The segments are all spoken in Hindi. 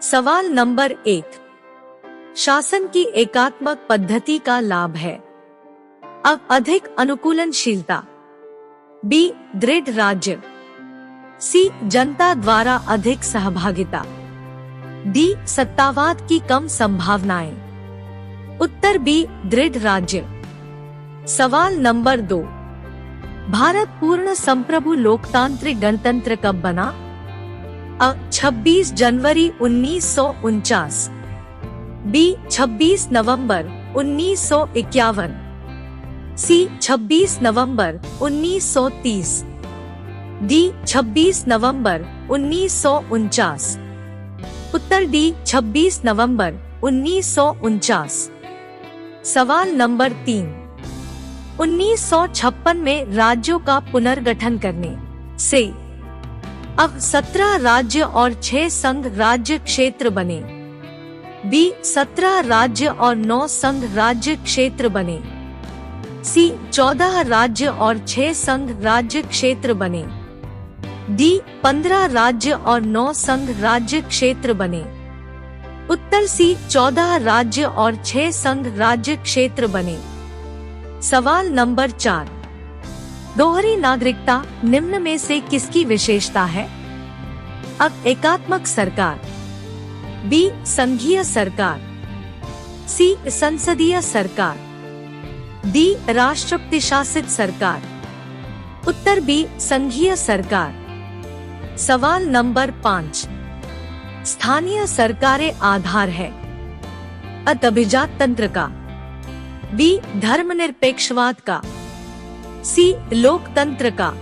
सवाल नंबर 1, शासन की एकात्मक पद्धति का लाभ है। अब अधिक अनुकूलनशीलता, बी दृढ़ राज्य, सी जनता द्वारा अधिक सहभागिता, डी सत्तावाद की कम संभावनाएं। उत्तर बी दृढ़ राज्य। सवाल नंबर 2, भारत पूर्ण संप्रभु लोकतांत्रिक गणतंत्र कब बना? अ 26 जनवरी 1949, बी 26 नवंबर 1951, सी 26 नवंबर 1930, डी 26 नवंबर 1949। उत्तर डी 26 नवंबर 1949। सवाल नंबर 3, 1956 में राज्यों का पुनर्गठन करने से अब 17 राज्य और 6 संघ राज्य क्षेत्र बने, बी 17 राज्य और 9 संघ राज्य क्षेत्र बने, सी 14 राज्य और 6 संघ राज्य क्षेत्र बने, डी 15 राज्य और 9 संघ राज्य क्षेत्र बने। उत्तर सी 14 राज्य और 6 संघ राज्य क्षेत्र बने। सवाल नंबर 4, दोहरी नागरिकता निम्न में से किसकी विशेषता है? अब एकात्मक सरकार, बी संघीय सरकार, सी संसदीय सरकार, डी राष्ट्रपति शासित सरकार। उत्तर बी संघीय सरकार। सवाल नंबर 5, स्थानीय सरकारें आधार है। अभिजात तंत्र का, बी धर्मनिरपेक्षवाद का, सी लोकतंत्र का,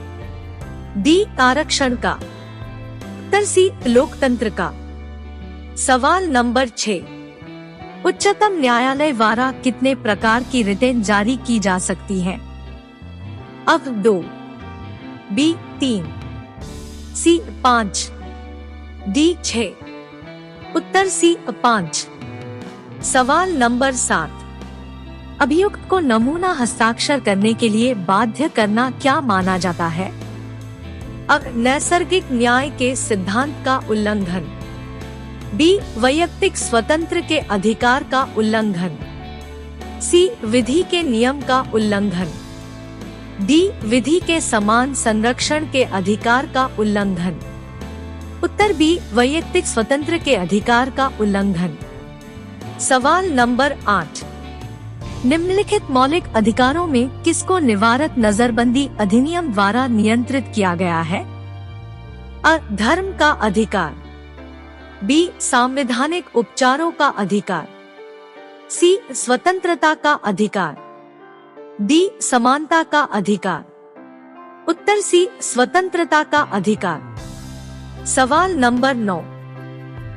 डी आरक्षण का। उत्तर सी लोकतंत्र का। सवाल नंबर 6, उच्चतम न्यायालय द्वारा कितने प्रकार की रिटें जारी की जा सकती हैं? अब 2, बी 3, सी 5, डी 6। उत्तर सी 5। सवाल नंबर 7, अभियुक्त को नमूना हस्ताक्षर करने के लिए बाध्य करना क्या माना जाता है? अब नैसर्गिक न्याय के सिद्धांत का उल्लंघन, बी वैयक्तिक स्वतंत्र के अधिकार का उल्लंघन, सी विधि के नियम का उल्लंघन, डी विधि के समान संरक्षण के अधिकार का उल्लंघन। उत्तर बी वैयक्तिक स्वतंत्र के अधिकार का उल्लंघन। सवाल नंबर 8, निम्नलिखित मौलिक अधिकारों में किसको निवारक नजरबंदी अधिनियम द्वारा नियंत्रित किया गया है? अ धर्म का अधिकार, बी संवैधानिक उपचारों का अधिकार, सी स्वतंत्रता का अधिकार, डी समानता का अधिकार। उत्तर सी स्वतंत्रता का अधिकार। सवाल नंबर 9,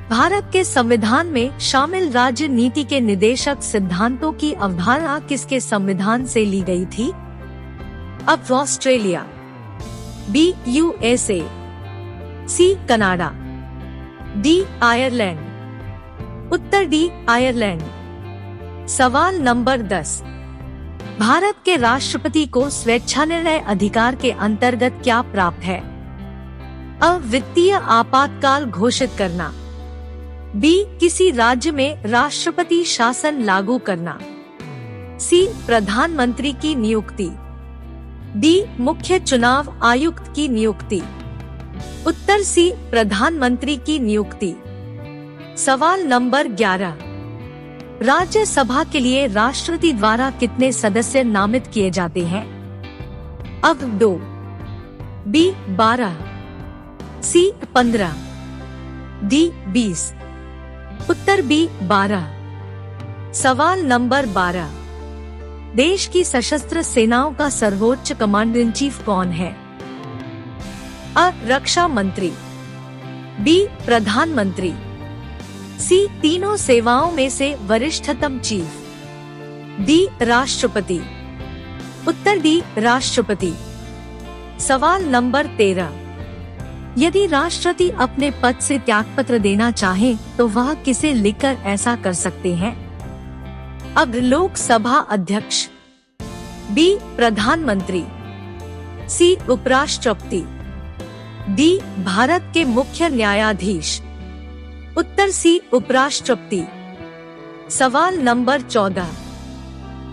भारत के संविधान में शामिल राज्य नीति के निदेशक सिद्धांतों की अवधारणा किसके संविधान से ली गई थी? अब Australia, B USA, C Canada, D Ireland. उत्तर डी आयरलैंड। सवाल नंबर 10, भारत के राष्ट्रपति को स्वेच्छा निर्णय अधिकार के अंतर्गत क्या प्राप्त है? अ वित्तीय आपातकाल घोषित करना, बी किसी राज्य में राष्ट्रपति शासन लागू करना, सी प्रधानमंत्री की नियुक्ति, डी मुख्य चुनाव आयुक्त की नियुक्ति। उत्तर सी प्रधानमंत्री की नियुक्ति। सवाल नंबर 11, राज्यसभा के लिए राष्ट्रपति द्वारा कितने सदस्य नामित किए जाते हैं? अब 2, बी 12, सी 15, डी 20। उत्तर बी 12। सवाल नंबर 12, देश की सशस्त्र सेनाओं का सर्वोच्च कमांडर इन चीफ कौन है? अ रक्षा मंत्री, बी प्रधानमंत्री, सी तीनों सेवाओं में से वरिष्ठतम चीफ, डी राष्ट्रपति। उत्तर डी राष्ट्रपति। सवाल नंबर 13, यदि राष्ट्रपति अपने पद से त्यागपत्र देना चाहे तो वह किसे लिखकर ऐसा कर सकते हैं? अब लोकसभा अध्यक्ष, बी प्रधानमंत्री, सी उपराष्ट्रपति, डी भारत के मुख्य न्यायाधीश। उत्तर सी उपराष्ट्रपति। सवाल नंबर 14,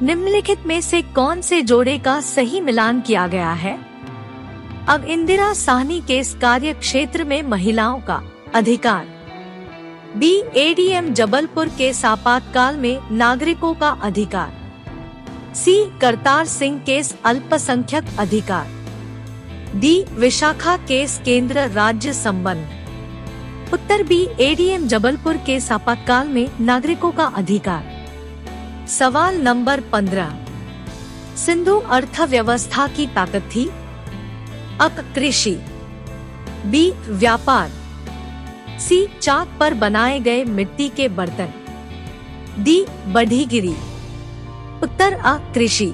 निम्नलिखित में से कौन से जोड़े का सही मिलान किया गया है? अब इंदिरा साहनी केस कार्य क्षेत्र में महिलाओं का अधिकार। बी एडीएम जबलपुर केस आपातकाल में नागरिकों का अधिकार। सी करतार सिंह केस अल्पसंख्यक अधिकार। डी विशाखा केस केंद्र राज्य संबंध। उत्तर बी एडीएम जबलपुर केस आपातकाल में नागरिकों का अधिकार। सवाल नंबर 15, सिंधु अर्थव्यवस्था की ताकत थी? अ कृषि, बी व्यापार, सी चाक पर बनाए गए मिट्टी के बर्तन, डी बढ़ीगिरी। उत्तर अ कृषि।